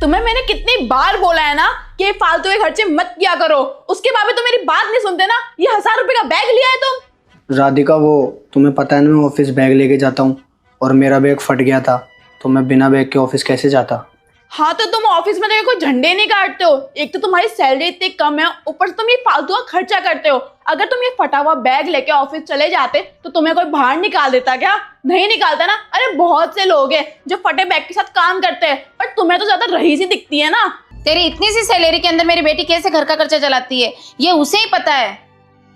तुम्हें मैंने कितनी बार बोला है ना कि ये फालतू के खर्चे मत किया करो, उसके बाद भी तुम मेरी बात नहीं सुनते ना। ये 1000 रुपए का बैग लिया है तुम। राधिका, वो तुम्हें पता है ना, मैं ऑफिस बैग लेके जाता हूँ और मेरा बैग फट गया था, तो मैं बिना बैग के ऑफिस कैसे जाता। हाँ तो तुम ऑफिस में तो कोई झंडे नहीं काटते हो। एक तो तुम्हारी सैलरी इतनी कम है, ऊपर से तुम ये फालतू का खर्चा करते हो। अगर तुम ये फटा हुआ बैग लेके ऑफिस चले जाते तो तुम्हें कोई बाहर निकाल देता क्या? नहीं निकालता ना। अरे बहुत से लोग हैं जो फटे बैग के साथ काम करते हैं, पर तुम्हें तो ज्यादा रईसी दिखती है ना। तेरी इतनी सी सैलरी के अंदर मेरी बेटी कैसे घर का खर्चा चलाती है ये उसे ही पता है,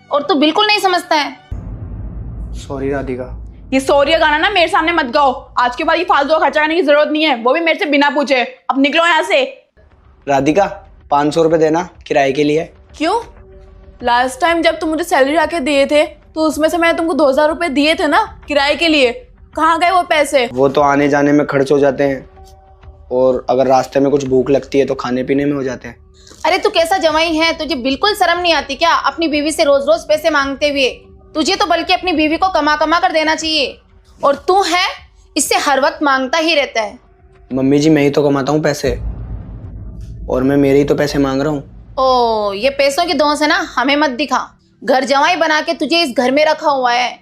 और तू बिल्कुल नहीं समझता है। सॉरी राधिका। ये सॉरी का गाना ना मेरे सामने मत गाओ। आज के बाद ये फालतू का खर्चा करने की जरूरत नहीं है, वो भी मेरे से बिना पूछे। अब निकलो यहाँ से। राधिका, 500 रुपये देना किराए के लिए। क्यों? लास्ट टाइम जब तुम मुझे सैलरी आके दिए थे तो उसमें से मैंने तुमको 2000 रुपए दिए थे ना किराए के लिए। कहाँ गए वो पैसे? वो तो आने जाने में खर्च हो जाते हैं, और अगर रास्ते में कुछ भूख लगती है तो खाने पीने में हो जाते हैं। अरे तू कैसा जमाई है, तुझे बिल्कुल शर्म नहीं आती क्या अपनी बीवी से रोज रोज पैसे मांगते हुए? तुझे तो बल्कि अपनी बीवी को कमा कमा कर देना चाहिए, और तू है इससे हर वक्त मांगता ही रहता है। मम्मी जी, मैं ही तो कमाता हूँ पैसे, और मैं मेरे ही तो पैसे मांग रहा हूँ। ओ, ये पैसों की धौंस है ना, हमें मत दिखा। घर जमाई बना के तुझे इस घर में रखा हुआ है।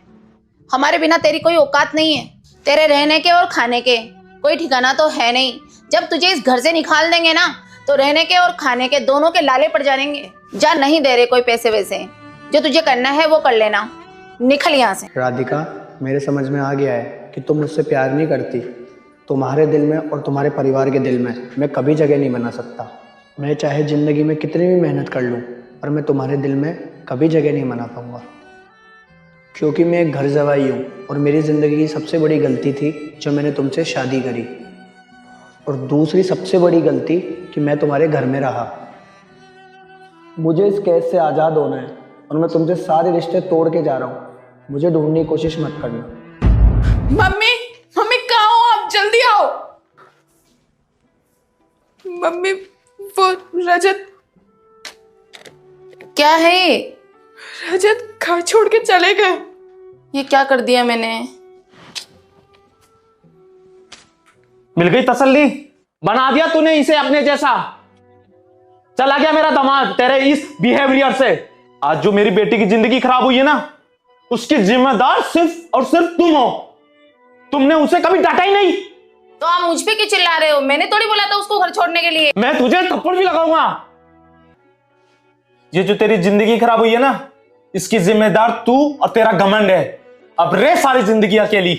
हमारे बिना तेरी कोई औकात नहीं है। तेरे रहने के और खाने के कोई ठिकाना तो है नहीं। जब तुझे इस घर से निकाल देंगे ना तो रहने के और खाने के दोनों के लाले पड़ जाएंगे। जा, नहीं दे रहे कोई पैसे वैसे, जो तुझे करना है वो कर लेना। निकल यहाँ से। राधिका, मेरे समझ में आ गया है कि तुम मुझसे प्यार नहीं करती। तुम्हारे दिल में और तुम्हारे परिवार के दिल में मैं कभी जगह नहीं बना सकता। मैं चाहे ज़िंदगी में कितनी भी मेहनत कर लूँ, पर मैं तुम्हारे दिल में कभी जगह नहीं बना पाऊँगा, क्योंकि मैं एक घर जवाई हूँ, और मेरी ज़िंदगी की सबसे बड़ी गलती थी जो मैंने तुमसे शादी करी, और दूसरी सबसे बड़ी गलती कि मैं तुम्हारे घर में रहा। मुझे इस कैद से आज़ाद होना है, और मैं तुमसे सारे रिश्ते तोड़ के जा रहा हूँ। मुझे ढूंढने की कोशिश मत करना। मम्मी, मम्मी कहाँ हो आप? जल्दी आओ। मम्मी, वो रजत। क्या है? रजत घर छोड़ के चले गए। ये क्या कर दिया मैंने? मिल गई तसल्ली, बना दिया तूने इसे अपने जैसा। चला गया मेरा दामाद तेरे इस बिहेवियर से। आज जो मेरी बेटी की जिंदगी खराब हुई है ना, उसकी जिम्मेदार सिर्फ और सिर्फ तुम हो। तुमने उसे कभी डांटा ही नहीं। तो आप मुझ पे क्यों चिल्ला रहे हो? मैंने थोड़ी बोला था उसको घर छोड़ने के लिए। मैं तुझे थप्पड़ भी लगाऊंगा। ये जो तेरी जिंदगी खराब हुई है ना, इसकी जिम्मेदार तू और तेरा घमंड है। अब रह सारी जिंदगी अकेली।